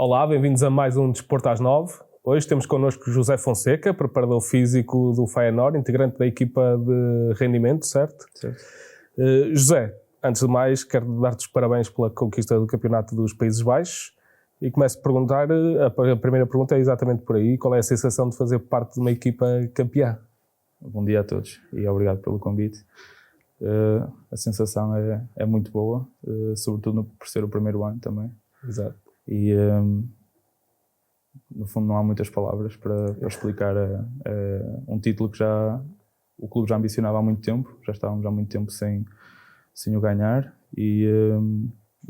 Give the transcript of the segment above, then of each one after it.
Olá, bem-vindos a mais um Desporto às 9. Hoje temos connosco José Fonseca, preparador físico do Feyenoord, integrante da equipa de rendimento, certo? Certo. José, antes de mais, quero dar-te os parabéns pela conquista do Campeonato dos Países Baixos e começo a perguntar, a primeira pergunta é exatamente por aí, qual é a sensação de fazer parte de uma equipa campeã? Bom dia a todos e obrigado pelo convite. A sensação é muito boa, sobretudo por ser o primeiro ano também. Exato. E no fundo não há muitas palavras para explicar um título que o clube já ambicionava há muito tempo, já estávamos há muito tempo sem o ganhar e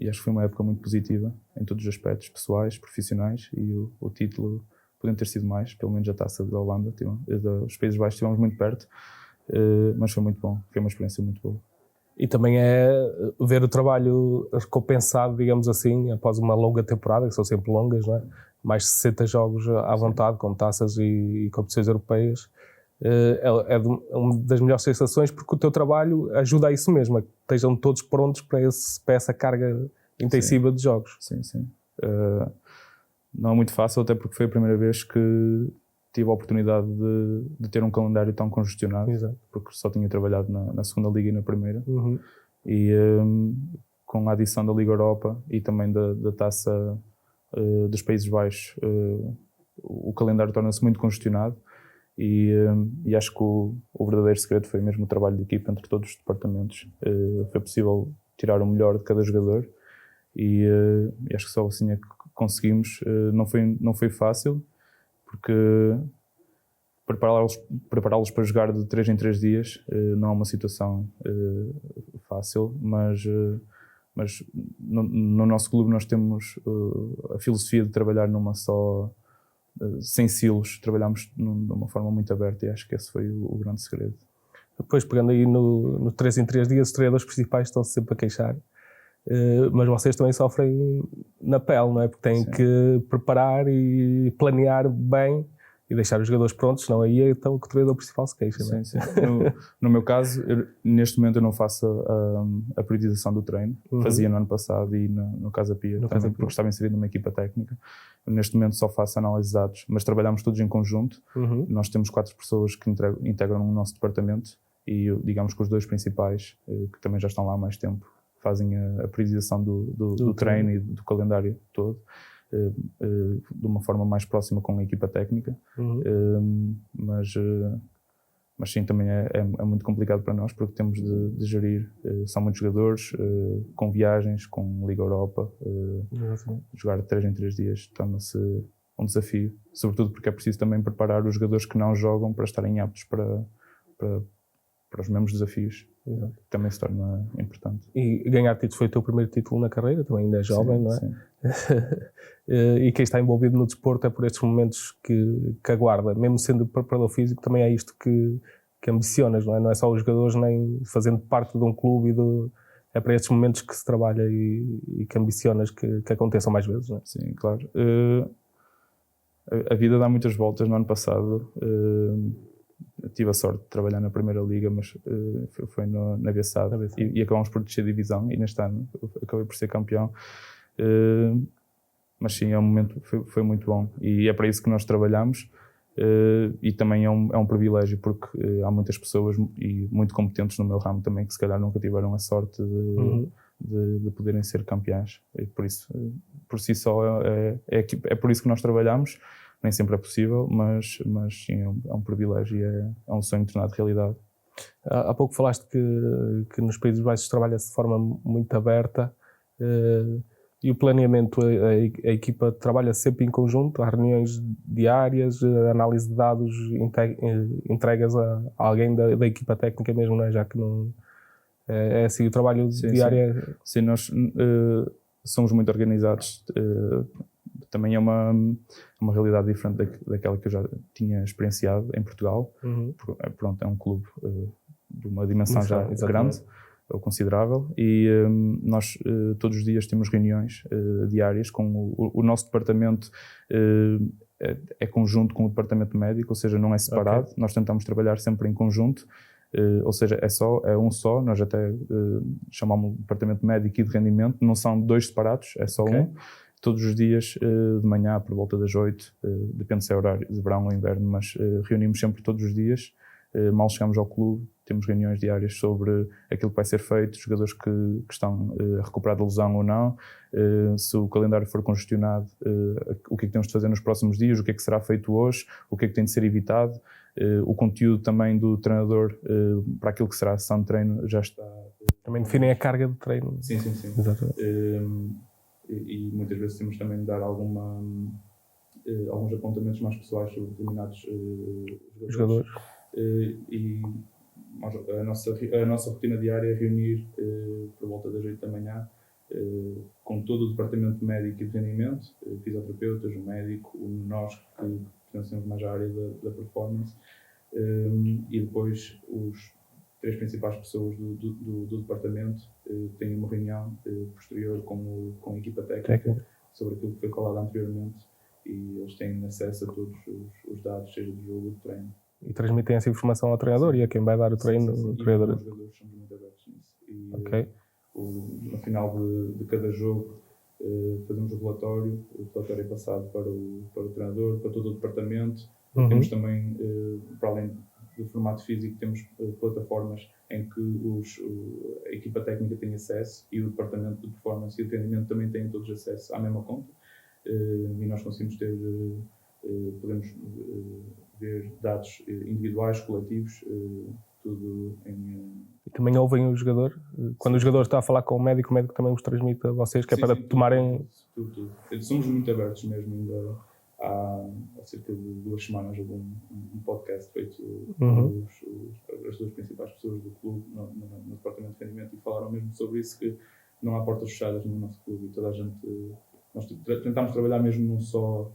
acho que foi uma época muito positiva em todos os aspectos pessoais, profissionais e o título podiam ter sido mais, pelo menos a taça da Holanda, dos Países Baixos estivemos muito perto, mas foi muito bom, foi uma experiência muito boa. E também é ver o trabalho recompensado, digamos assim, após uma longa temporada, que são sempre longas, não é? Mais de 60 jogos à vontade, com taças e competições europeias. É uma das melhores sensações, porque o teu trabalho ajuda a isso mesmo, a que estejam todos prontos para essa carga intensiva de jogos. Sim. Não é muito fácil, até porque foi a primeira vez que tive a oportunidade de ter um calendário tão congestionado. Exato. Porque só tinha trabalhado na segunda liga e na primeira. Uhum. E com a adição da Liga Europa e também da taça dos Países Baixos, o calendário torna-se muito congestionado e acho que o verdadeiro segredo foi mesmo o trabalho de equipa entre todos os departamentos. Foi possível tirar o melhor de cada jogador e acho que só assim é que conseguimos. Não foi fácil, porque prepará-los para jogar de 3 em 3 dias não é uma situação fácil, mas no nosso clube nós temos a filosofia de trabalhar sem silos, trabalhamos de uma forma muito aberta e acho que esse foi o grande segredo. Depois, pegando aí no 3 em 3 dias, os treinadores principais estão sempre a queixar, mas vocês também sofrem na pele, não é? Porque têm que preparar e planear bem e deixar os jogadores prontos, senão aí então o treinador principal se queixa, não é? Sim. No meu caso, neste momento eu não faço a priorização do treino. Fazia no ano passado e no Casa Pia, porque estava inserido numa equipa técnica. Neste momento só faço análise de dados, mas trabalhamos todos em conjunto. Nós temos 4 pessoas que integram o nosso departamento e digamos que os 2 principais, que também já estão lá há mais tempo, fazem a priorização do treino e do calendário todo. De uma forma mais próxima com a equipa técnica, mas sim, também é muito complicado para nós porque temos de gerir, são muitos jogadores, com viagens, com Liga Europa, jogar de 3 em 3 dias torna-se um desafio, sobretudo porque é preciso também preparar os jogadores que não jogam para estarem aptos para os mesmos desafios. Exato. Também se torna importante. E ganhar título foi o teu primeiro título na carreira, também ainda é jovem, não é? Sim. E quem está envolvido no desporto é por estes momentos que aguarda, mesmo sendo preparador físico, também é isto que ambicionas, não é? Não é só os jogadores, nem fazendo parte de um clube é para estes momentos que se trabalha e que ambicionas que aconteçam mais vezes, não é? Sim, claro. A vida dá muitas voltas. No ano passado tive a sorte de trabalhar na Primeira Liga, mas foi na Bessade e acabamos por descer divisão e neste ano acabei por ser campeão. Mas sim, é um momento, foi muito bom e é para isso que nós trabalhamos e também é um privilégio porque há muitas pessoas e muito competentes no meu ramo também que se calhar nunca tiveram a sorte de poderem ser campeões e por isso, por si só é por isso que nós trabalhamos. Nem sempre é possível, mas sim, é um privilégio e é um sonho tornado realidade. Há pouco falaste que nos Países Baixos trabalha-se de forma muito aberta e o planeamento, a equipa trabalha sempre em conjunto, há reuniões diárias, análise de dados entregas a alguém da equipa técnica mesmo, não é? Já que não é assim o trabalho diário. Sim, nós somos muito organizados. Também é uma realidade diferente daquela que eu já tinha experienciado em Portugal. Pronto, é um clube de uma dimensão já grande ou considerável e nós todos os dias temos reuniões diárias com o nosso departamento. É conjunto com o departamento médico, ou seja, não é separado. Nós tentamos trabalhar sempre em conjunto. Ou seja, é um só. Nós até chamamos o departamento médico e de rendimento, não são 2 separados, é só um. todos os dias, de manhã, por volta das 8, depende se é horário de verão ou inverno, mas reunimos sempre todos os dias. Mal chegamos ao clube, temos reuniões diárias sobre aquilo que vai ser feito, os jogadores que estão a recuperar de lesão ou não, se o calendário for congestionado, o que é que temos de fazer nos próximos dias, o que é que será feito hoje, o que é que tem de ser evitado. O conteúdo também do treinador para aquilo que será a sessão de treino já está. Também definem a carga de treino. Sim. Exatamente. E muitas vezes temos também de dar alguns apontamentos mais pessoais sobre determinados jogadores. E a nossa rotina diária é reunir por volta das 8 da manhã com todo o departamento médico e de rendimento, fisioterapeutas, o médico, nós que pertencemos mais à área da performance, e depois os 3 principais pessoas do departamento têm uma reunião posterior com a equipa técnica sobre aquilo que foi falado anteriormente, e eles têm acesso a todos os dados, seja do jogo ou do treino. E transmitem essa informação ao treinador e a quem vai dar o treino. Sim. O treinador. E os jogadores somos muito abertos nisso. E no final de cada jogo fazemos o relatório é passado para o treinador, para todo o departamento. Temos também, para além do formato físico, temos plataformas em que a equipa técnica tem acesso e o departamento de performance e de rendimento também têm todos acesso à mesma conta. E nós conseguimos podemos ver dados individuais, coletivos, tudo em... E também ouvem o jogador? Quando o jogador está a falar com o médico também vos transmite a vocês, que é para tomarem... Tudo. Somos muito abertos mesmo. Ainda há cerca de 2 semanas houve um podcast feito as 2 principais pessoas do clube no departamento de rendimento, e falaram mesmo sobre isso, que não há portas fechadas no nosso clube, e toda a gente... Nós tentamos trabalhar mesmo num só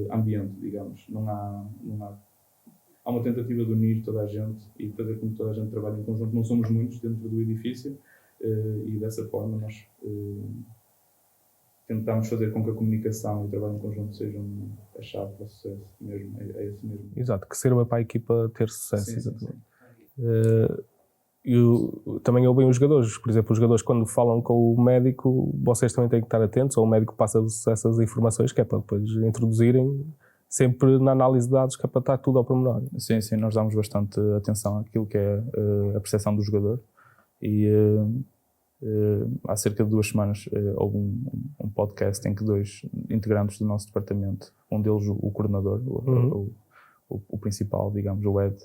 ambiente, digamos. Há uma tentativa de unir toda a gente e fazer com que toda a gente trabalhe em conjunto. Não somos muitos dentro do edifício, e dessa forma nós tentamos fazer com que a comunicação e o trabalho em conjunto sejam a chave para o sucesso mesmo. É esse mesmo. Exato, que sirva para a equipa ter sucesso. Sim, exatamente. Também ouvem os jogadores, por exemplo, os jogadores quando falam com o médico, vocês também têm que estar atentos, ou o médico passa-vos essas informações, que é para depois introduzirem sempre na análise de dados, que é para estar tudo ao pormenor. Sim, nós damos bastante atenção àquilo que é a percepção do jogador, e há cerca de 2 semanas houve um podcast em que 2 integrantes do nosso departamento, um deles o coordenador, o principal, digamos, o Ed,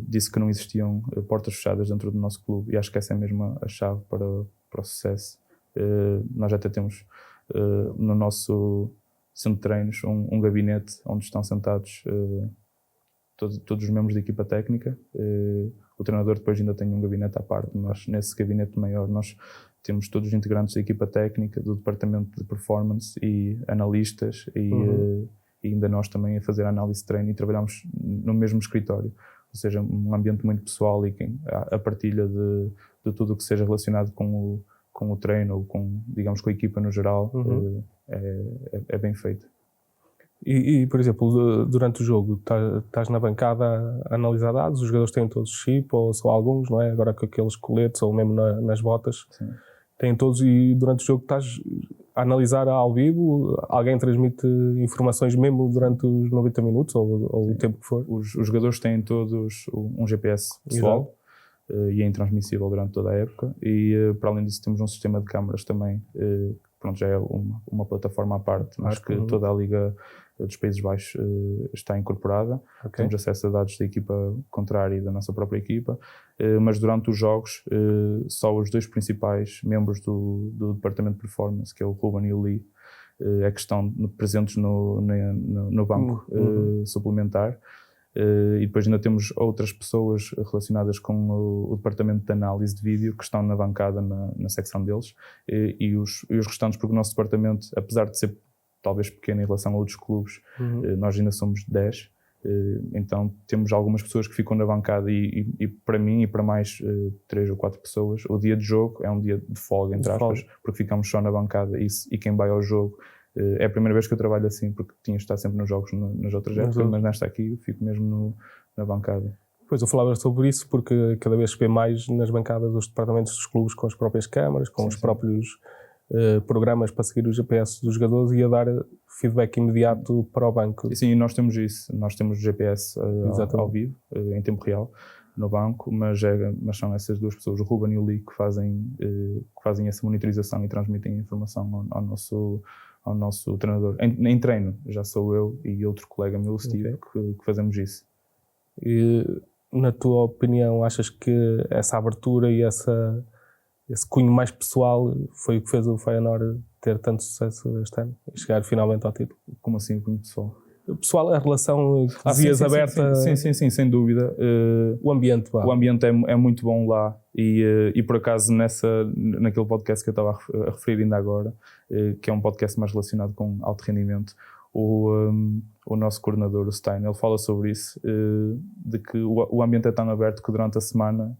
disse que não existiam portas fechadas dentro do nosso clube, e acho que essa é mesmo a chave para o sucesso. Nós até temos no nosso centro de treinos um gabinete onde estão sentados todos os membros da equipa técnica. O treinador depois ainda tem um gabinete à parte, mas nesse gabinete maior nós temos todos os integrantes da equipa técnica, do departamento de performance e analistas, e ainda nós também a fazer a análise de treino, e trabalhamos no mesmo escritório, ou seja, um ambiente muito pessoal, e a partilha de tudo o que seja relacionado com o treino, ou digamos, com a equipa no geral, é bem feito. E, por exemplo, durante o jogo, estás na bancada a analisar dados, os jogadores têm todos chip, ou só alguns, não é? Agora com aqueles coletes, ou mesmo nas botas, têm todos, e durante o jogo estás a analisar ao vivo, alguém transmite informações mesmo durante os 90 minutos, ou o tempo que for? Os jogadores têm todos um GPS pessoal, e é intransmissível durante toda a época, e para além disso temos um sistema de câmaras também, pronto, já é uma plataforma à parte, mas que toda a Liga dos Países Baixos está incorporada. Temos acesso a dados da equipa contrária e da nossa própria equipa, mas durante os jogos só os 2 principais membros do departamento de performance, que é o Ruben e o Lee, é que estão presentes no banco suplementar. E depois ainda temos outras pessoas relacionadas com o departamento de análise de vídeo, que estão na bancada na secção deles, e os restantes, porque o nosso departamento, apesar de ser talvez pequeno em relação a outros clubes, nós ainda somos 10, então temos algumas pessoas que ficam na bancada, e para mim e para mais 3 ou 4 pessoas, o dia de jogo é um dia de folga, entre aspas, porque ficamos só na bancada, e quem vai ao jogo... É a primeira vez que eu trabalho assim, porque tinha de estar sempre nos jogos nas outras épocas, mas nesta aqui eu fico mesmo na bancada. Pois, eu falava sobre isso porque cada vez se vê mais nas bancadas os departamentos dos clubes com as próprias câmaras, com os próprios programas para seguir o GPS dos jogadores e a dar feedback imediato para o banco. E sim, nós temos isso. Nós temos GPS ao vivo, em tempo real, no banco, mas são essas duas pessoas, o Ruben e o Lee, que fazem essa monitorização e transmitem a informação ao nosso treinador. Em treino, já sou eu e outro colega meu, Steve, que fazemos isso. E, na tua opinião, achas que essa abertura e esse cunho mais pessoal foi o que fez o Feyenoord ter tanto sucesso este ano e chegar finalmente ao título? Como assim, cunho pessoal? Pessoal, a relação que dizias aberta... Sim, sem dúvida. O ambiente, o ambiente é muito bom lá e por acaso naquele podcast que eu estava a referir ainda agora, que é um podcast mais relacionado com alto rendimento, o nosso coordenador, o Stein, ele fala sobre isso, de que o ambiente é tão aberto que durante a semana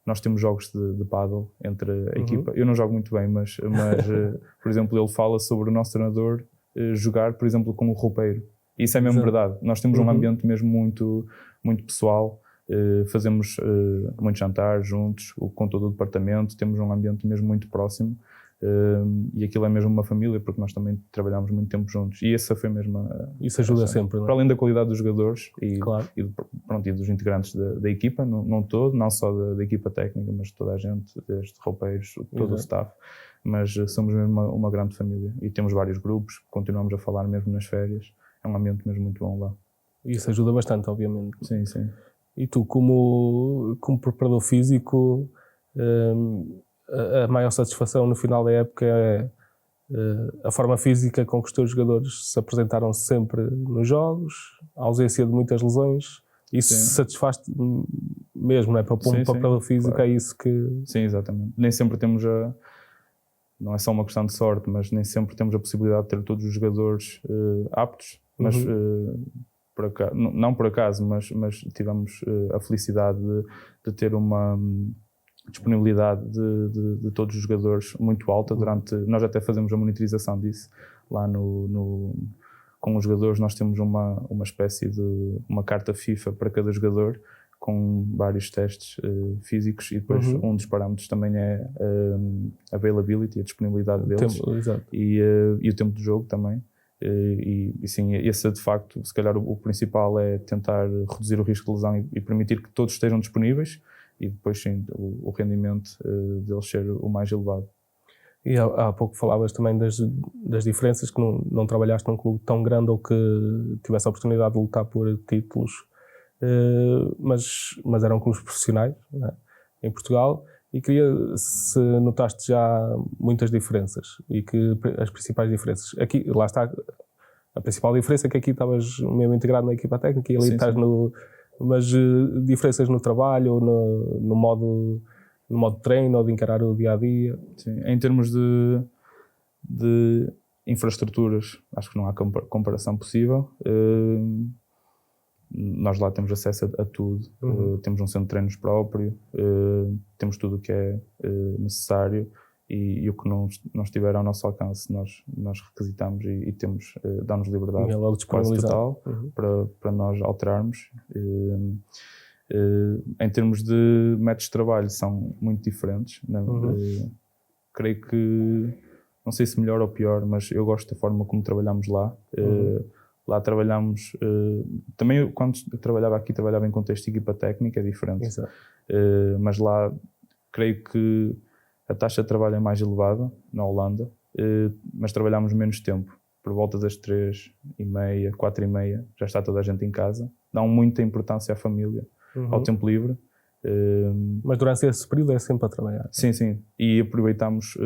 nós temos jogos de paddle entre a equipa. Eu não jogo muito bem, mas por exemplo, ele fala sobre o nosso treinador jogar, por exemplo, com o roupeiro. E isso é mesmo verdade. Nós temos um ambiente mesmo muito, muito pessoal. Fazemos muitos jantares juntos, com todo o departamento. Temos um ambiente mesmo muito próximo. E aquilo é mesmo uma família, porque nós também trabalhamos muito tempo juntos. E essa foi mesmo isso ajuda sempre, não é? Para além da qualidade dos jogadores claro. e dos integrantes da equipa, não todo, não só da equipa técnica, mas de toda a gente, desde roupeiros, todo o staff. Mas somos mesmo uma grande família e temos vários grupos, continuamos a falar mesmo nas férias. É um ambiente mesmo muito bom lá. Isso ajuda bastante, obviamente. Sim. E tu, como preparador físico, a maior satisfação no final da época é a forma física com que os teus jogadores se apresentaram sempre nos jogos, a ausência de muitas lesões. Isso satisfaz-te mesmo, não é? Para um preparador físico, claro. É isso que... Sim, exatamente. Nem sempre temos não é só uma questão de sorte, mas nem sempre temos a possibilidade de ter todos os jogadores aptos, mas não por acaso, mas tivemos a felicidade de ter uma disponibilidade de todos os jogadores muito alta nós até fazemos a monitorização disso lá com os jogadores. Nós temos uma espécie de uma carta FIFA para cada jogador com vários testes físicos e depois um dos parâmetros também é availability, a disponibilidade deles e o tempo de jogo também. E sim, esse de facto, se calhar o principal é tentar reduzir o risco de lesão e permitir que todos estejam disponíveis e depois sim, o rendimento deles ser o mais elevado. E há pouco falavas também das diferenças, que não trabalhaste num clube tão grande ou que tivesse a oportunidade de lutar por títulos, mas eram clubes profissionais, né, em Portugal, e queria se notaste já muitas diferenças e que as principais diferenças. Aqui, lá está, a principal diferença é que aqui estavas mesmo integrado na equipa técnica e ali estás mas diferenças no trabalho ou no modo de treino ou de encarar o dia-a-dia? Sim, em termos de infraestruturas, acho que não há comparação possível. Nós lá temos acesso a tudo, temos um centro de treinos próprio, temos tudo o que é necessário e o que não estiver ao nosso alcance nós requisitamos e temos, dá-nos liberdade quase total para nós alterarmos. Em termos de métodos de trabalho são muito diferentes, né? Creio que, não sei se melhor ou pior, mas eu gosto da forma como trabalhamos lá. Lá trabalhamos, também quando trabalhava aqui, trabalhava em contexto de equipa técnica, é diferente. Mas lá creio que a taxa de trabalho é mais elevada, na Holanda, mas trabalhamos menos tempo. Por volta das 3h30, 4h30, já está toda a gente em casa. Dão muita importância à família, ao tempo livre. Mas durante esse período é sempre a trabalhar? Sim. E aproveitamos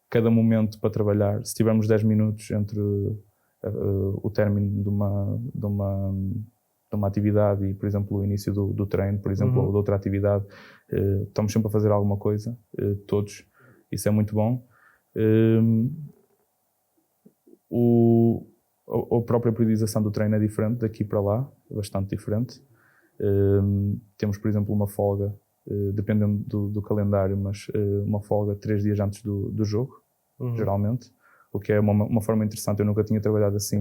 cada momento para trabalhar. Se tivermos 10 minutos entre o término de uma atividade e, por exemplo, o início do treino, por exemplo, ou de outra atividade, estamos sempre a fazer alguma coisa, todos. Isso é muito bom. A própria periodização do treino é diferente daqui para lá, é bastante diferente. Temos, por exemplo, uma folga, dependendo do calendário, mas uma folga 3 dias antes do jogo, geralmente. O que é uma forma interessante. Eu nunca tinha trabalhado assim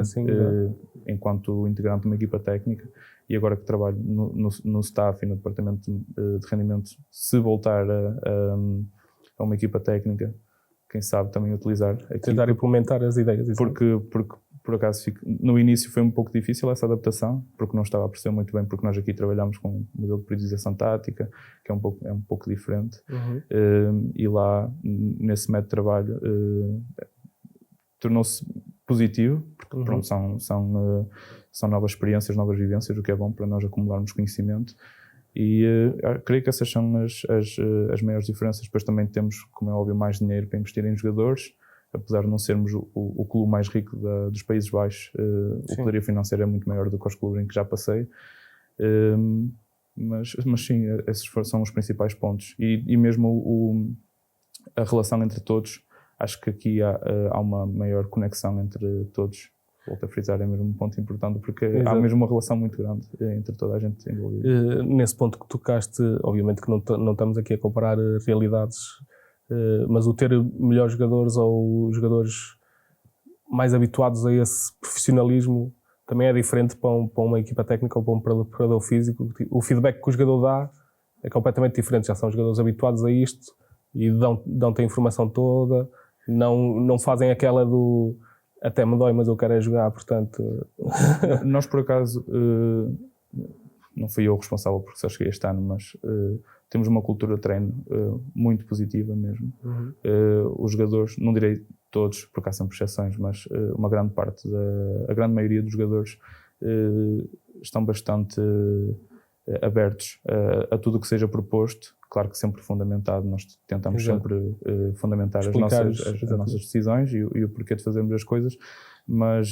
enquanto integrante de uma equipa técnica, e agora que trabalho no staff e no departamento de rendimento, se voltar a uma equipa técnica, quem sabe também utilizar aqui. Tentar implementar as ideias. Porque por acaso, no início foi um pouco difícil essa adaptação, porque não estava a perceber muito bem, porque nós aqui trabalhamos com um modelo de periodização tática, que é um pouco diferente. E lá, nesse método de trabalho, tornou-se positivo, porque pronto, são novas experiências, novas vivências, o que é bom para nós acumularmos conhecimento. E creio que essas são as maiores diferenças. Depois também temos, como é óbvio, mais dinheiro para investir em jogadores, apesar de não sermos o clube mais rico dos Países Baixos. O poderio financeiro é muito maior do que os clubes em que já passei. Mas sim, esses são os principais pontos. E mesmo a relação entre todos, acho que aqui há uma maior conexão entre todos. Volto a frisar, é mesmo um ponto importante, porque há mesmo uma relação muito grande entre toda a gente envolvida. Nesse ponto que tocaste, obviamente que não estamos aqui a comparar realidades, mas o ter melhores jogadores ou jogadores mais habituados a esse profissionalismo também é diferente para uma equipa técnica ou para um preparador físico. O feedback que o jogador dá é completamente diferente. Já são jogadores habituados a isto e dão-te a informação toda, não fazem aquela do até me dói, mas eu quero é jogar, portanto... Nós, por acaso, não fui eu o responsável porque só cheguei este ano, mas temos uma cultura de treino muito positiva mesmo. Os jogadores, não direi todos, porque há sempre exceções, mas uma grande parte, a grande maioria dos jogadores estão bastante abertos a tudo o que seja proposto. Claro que sempre fundamentado, nós tentamos sempre fundamentar as nossas decisões e o porquê de fazermos as coisas, mas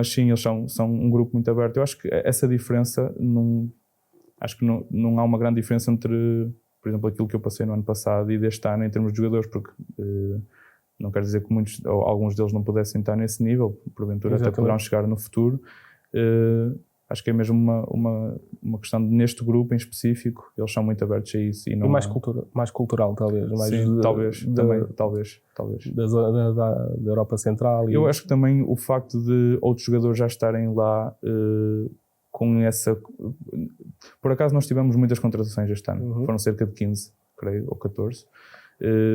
sim, eles são um grupo muito aberto. Eu acho que essa diferença, acho que não há uma grande diferença entre, por exemplo, aquilo que eu passei no ano passado e deste ano em termos de jogadores, porque não quero dizer que muitos ou alguns deles não pudessem estar nesse nível, porventura até poderão chegar no futuro. Acho que é mesmo uma questão de, neste grupo em específico, eles são muito abertos a isso. E mais cultural, talvez. Sim, talvez. Da Europa Central. Eu acho que também o facto de outros jogadores já estarem lá com essa... Por acaso nós tivemos muitas contratações este ano. Foram cerca de 15, creio, ou 14.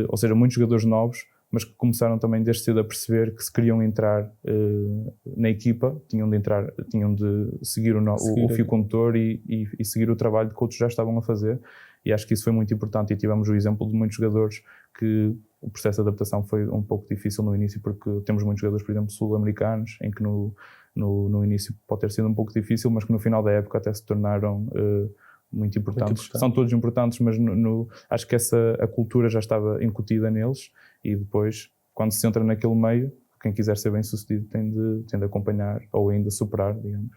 Ou seja, muitos jogadores novos, mas que começaram também desde cedo a perceber que se queriam entrar na equipa, tinham de seguir o fio condutor e seguir o trabalho que outros já estavam a fazer, e acho que isso foi muito importante. E tivemos o exemplo de muitos jogadores que o processo de adaptação foi um pouco difícil no início, porque temos muitos jogadores, por exemplo, sul-americanos, em que no início pode ter sido um pouco difícil, mas que no final da época até se tornaram muito importantes. São todos importantes, mas acho que a cultura já estava incutida neles. E depois, quando se entra naquele meio, quem quiser ser bem sucedido tem de acompanhar ou ainda superar, digamos.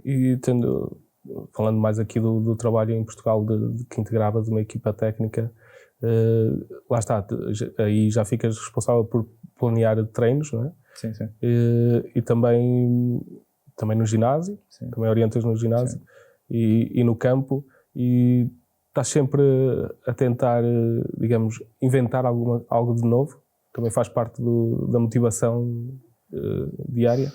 E falando mais aqui do trabalho em Portugal que integravas uma equipa técnica, lá está, aí já ficas responsável por planear treinos, não é? Sim. E também no ginásio, também orientas no ginásio e no campo, e estás sempre a tentar, digamos, inventar algo de novo? Também faz parte da motivação diária?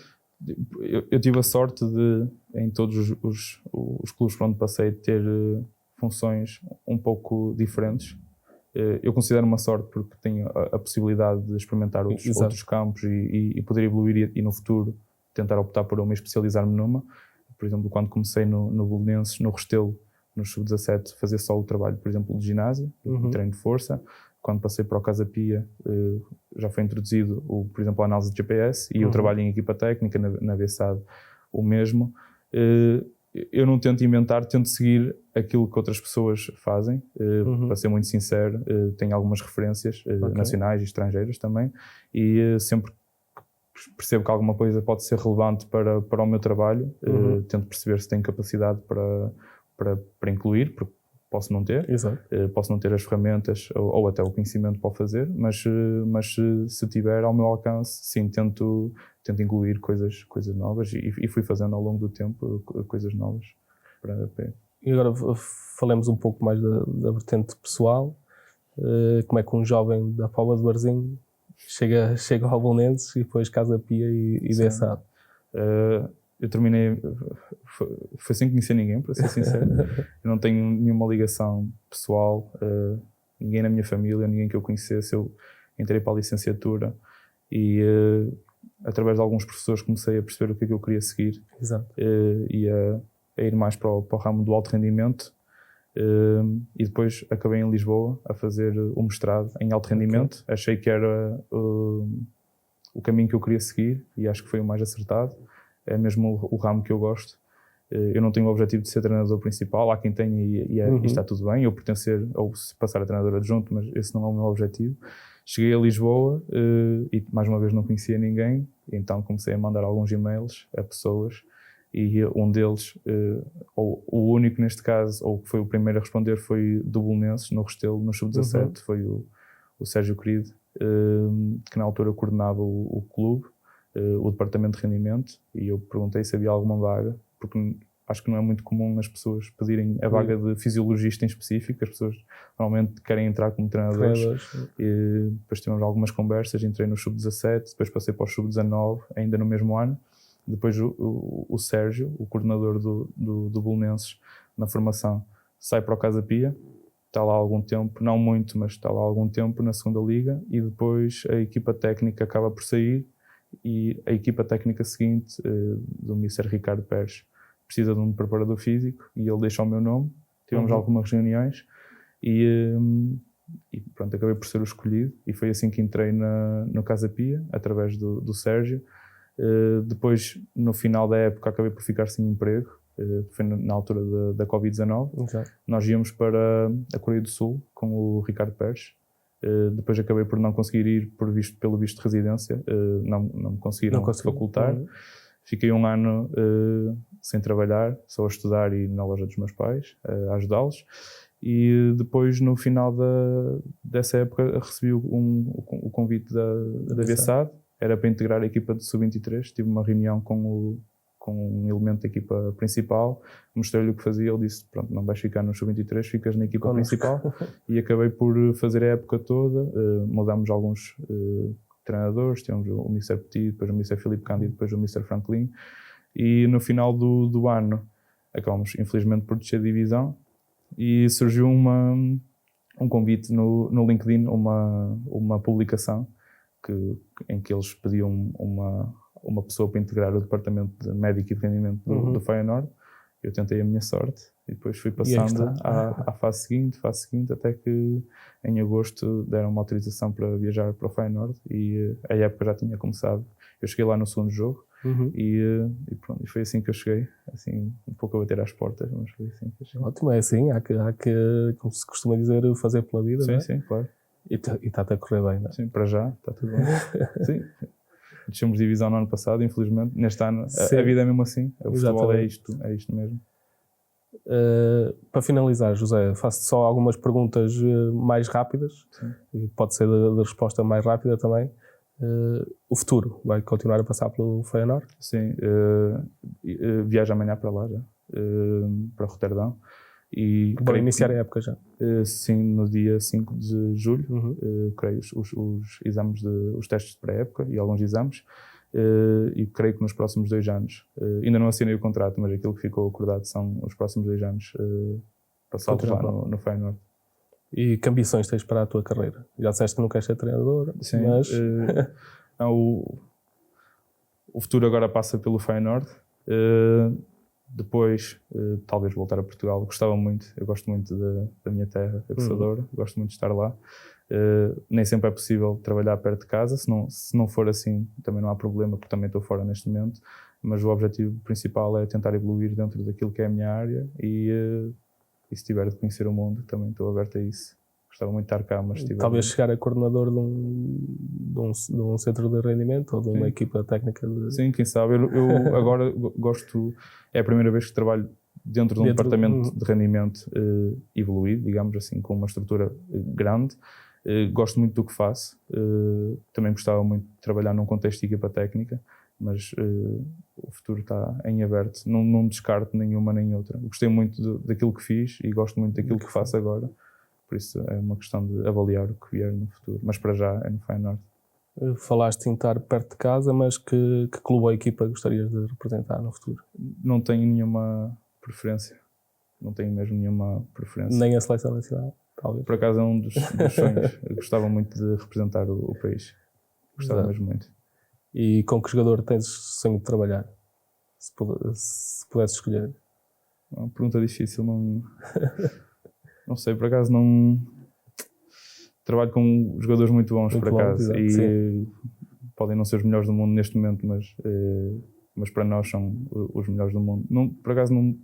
Eu tive a sorte de, em todos os clubes por onde passei, ter funções um pouco diferentes. Eu considero uma sorte porque tenho a possibilidade de experimentar outros campos e poder evoluir e no futuro tentar optar por uma e especializar-me numa. Por exemplo, quando comecei no Belenenses, no Restelo, no Sub-17, fazer só o trabalho, por exemplo, de ginásio, treino de força. Quando passei para o Casa Pia, já foi introduzido, por exemplo, a análise de GPS e o trabalho em equipa técnica, na BSAD, o mesmo. Eu não tento inventar, tento seguir aquilo que outras pessoas fazem. Para ser muito sincero, tenho algumas referências nacionais e estrangeiras também, e sempre que percebo que alguma coisa pode ser relevante para o meu trabalho, tento perceber se tenho capacidade para incluir, porque posso não ter. Posso não ter as ferramentas ou até o conhecimento para o fazer, mas se tiver ao meu alcance, sim, tento incluir coisas novas e fui fazendo ao longo do tempo coisas novas. E agora falemos um pouco mais da vertente pessoal. Como é que um jovem da Póvoa de Varzim chega ao Belenenses e depois Casa Pia e BSAD? Eu terminei, foi sem conhecer ninguém, para ser sincero. Eu não tenho nenhuma ligação pessoal ninguém na minha família, ninguém que eu conhecesse. Eu entrei para a licenciatura e através de alguns professores comecei a perceber o que é que eu queria seguir. Exato. E a ir mais para o ramo do alto rendimento. E depois acabei em Lisboa a fazer o mestrado em alto rendimento. Achei que era o caminho que eu queria seguir e acho que foi o mais acertado. É mesmo o ramo que eu gosto. Eu não tenho o objetivo de ser treinador principal, há quem tenha e está tudo bem, eu pertencer ou passar a treinador adjunto, mas esse não é o meu objetivo. Cheguei a Lisboa e mais uma vez não conhecia ninguém, então comecei a mandar alguns e-mails a pessoas e um deles, ou o único neste caso, ou que foi o primeiro a responder, foi do Belenenses, no Restelo, no Sub-17, foi o Sérgio Querido, que na altura coordenava o clube, o departamento de rendimento, e eu perguntei se havia alguma vaga, porque acho que não é muito comum as pessoas pedirem a vaga de fisiologista em específico, as pessoas normalmente querem entrar como treinadores. E depois tivemos algumas conversas, entrei no Sub-17, depois passei para o Sub-19, ainda no mesmo ano. Depois o Sérgio, o coordenador do Belenenses, na formação, sai para o Casa Pia, está lá há algum tempo, não muito, mas está lá há algum tempo na segunda liga, e depois a equipa técnica acaba por sair e a equipa técnica seguinte, do Mr. Ricardo Pérez, precisa de um preparador físico e ele deixa o meu nome. Tivemos algumas reuniões e pronto, acabei por ser o escolhido e foi assim que entrei no Casa Pia, através do Sérgio. Depois, no final da época, acabei por ficar sem emprego. Foi na altura da Covid-19. Nós íamos para a Coreia do Sul com o Ricardo Pérez. Depois acabei por não conseguir ir pelo visto de residência. Não me conseguiram facultar. Fiquei um ano sem trabalhar, só a estudar e na loja dos meus pais, a ajudá-los. E depois, no final dessa época, recebi o convite da VSAD. Era para integrar a equipa de Sub-23. Tive uma reunião com um elemento da equipa principal, mostrei-lhe o que fazia, ele disse, pronto, não vais ficar no Sub-23, ficas na equipa principal. E acabei por fazer a época toda, mudámos alguns treinadores, tínhamos o Mr. Petit, depois o Mr. Filipe Cândido, depois o Mr. Franklin, e no final do ano acabamos, infelizmente, por descer a divisão, e surgiu um convite no LinkedIn, uma publicação, em que eles pediam uma pessoa para integrar o departamento de médico e de rendimento do Feyenoord. Eu tentei a minha sorte e depois fui passando à fase seguinte, até que em agosto deram uma autorização para viajar para o Feyenoord e a época já tinha começado. Eu cheguei lá no segundo jogo e pronto, e foi assim que eu cheguei, assim, um pouco a bater às portas, mas foi assim que eu cheguei. Ótimo, é assim, há que, como se costuma dizer, fazer pela vida, sim, não é? Sim, claro. E está-te a correr bem, não é? Sim, para já, está tudo bem. Sim. Descemos divisão no ano passado, infelizmente. Neste ano, a vida é mesmo assim. O futebol é isto mesmo. Para finalizar, José, faço só algumas perguntas mais rápidas. Sim. E pode ser da resposta mais rápida também. O futuro vai continuar a passar pelo Feyenoord? Sim. Viajo amanhã para lá já, para Roterdão. E para iniciar a época já? Sim, no dia 5 de julho, creio, os exames, os testes de pré-época e alguns exames, e creio que nos próximos 2 anos, ainda não assinei o contrato, mas aquilo que ficou acordado são os próximos 2 anos passados lá no Feyenoord. E que ambições tens para a tua carreira? Já disseste que não queres ser treinador, sim, mas... o futuro agora passa pelo Feyenoord. Depois, talvez voltar a Portugal. Gostava muito, eu gosto muito da minha terra, a Caçadora, gosto muito de estar lá. Nem sempre é possível trabalhar perto de casa, se não for assim também não há problema, porque também estou fora neste momento, mas o objetivo principal é tentar evoluir dentro daquilo que é a minha área e se tiver de conhecer o mundo, também estou aberto a isso. Gostava muito de estar cá, mas talvez chegar a coordenador de um centro de rendimento ou de uma equipa técnica de... Sim, quem sabe. Eu agora gosto... É a primeira vez que trabalho dentro de um departamento de rendimento evoluído, digamos assim, com uma estrutura grande. Gosto muito do que faço. Também gostava muito de trabalhar num contexto de equipa técnica, mas o futuro está em aberto. Não descarto nenhuma nem outra. Gostei muito daquilo que fiz e gosto muito daquilo que faço agora. Por isso é uma questão de avaliar o que vier no futuro. Mas para já é no Feyenoord. Falaste em estar perto de casa, mas que clube ou equipa gostarias de representar no futuro? Não tenho nenhuma preferência. Não tenho mesmo nenhuma preferência. Nem a seleção nacional? talvez. Por acaso é um dos sonhos. Eu gostava muito de representar o país. Gostava mesmo muito. E com que jogador tens sonho de trabalhar? Se pudesse escolher. Uma pergunta difícil. Não sei, por acaso não... Trabalho com jogadores muito bons, por acaso. E podem não ser os melhores do mundo neste momento, mas para nós são os melhores do mundo. Não, por acaso não...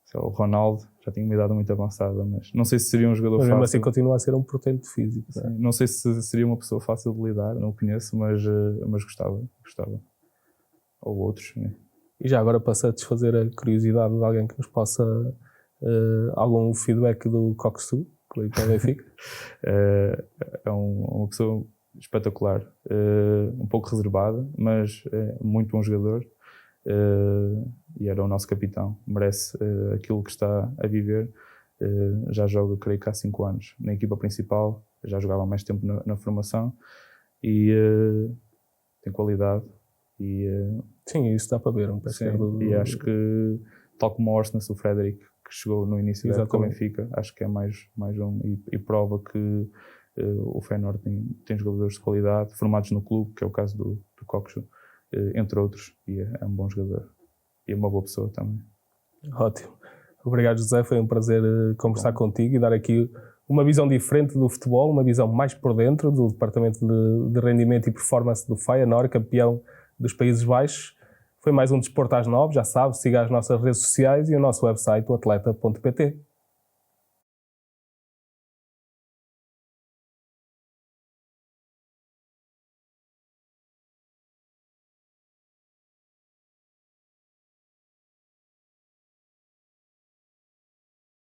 Sei lá, o Ronaldo já tinha uma idade muito avançada, mas não sei se seria um jogador fácil. Mas assim continua a ser um portento físico. Não sei se seria uma pessoa fácil de lidar, não o conheço, mas gostava. Ou outros. Né? E já agora, para satisfazer a curiosidade de alguém que nos possa algum feedback do Coxu, que veio para o Benfica. É uma pessoa espetacular, um pouco reservada, mas é muito bom jogador. E era o nosso capitão, merece aquilo que está a viver. Já joga, creio que há 5 anos na equipa principal, já jogava há mais tempo na formação e tem qualidade. Sim, isso dá para ver. E acho que, tal como o Orsnes, o Frederic, que chegou no início da época ao Benfica, acho que é mais um e prova que o Feyenoord tem jogadores de qualidade formados no clube, que é o caso do Coxu, entre outros, e é um bom jogador e é uma boa pessoa também. Ótimo. Obrigado, José, foi um prazer conversar contigo e dar aqui uma visão diferente do futebol, uma visão mais por dentro do departamento de rendimento e performance do Feyenoord, campeão dos Países Baixos. Foi mais um Desporto às 9, já sabe, siga as nossas redes sociais e o nosso website, o atleta.pt.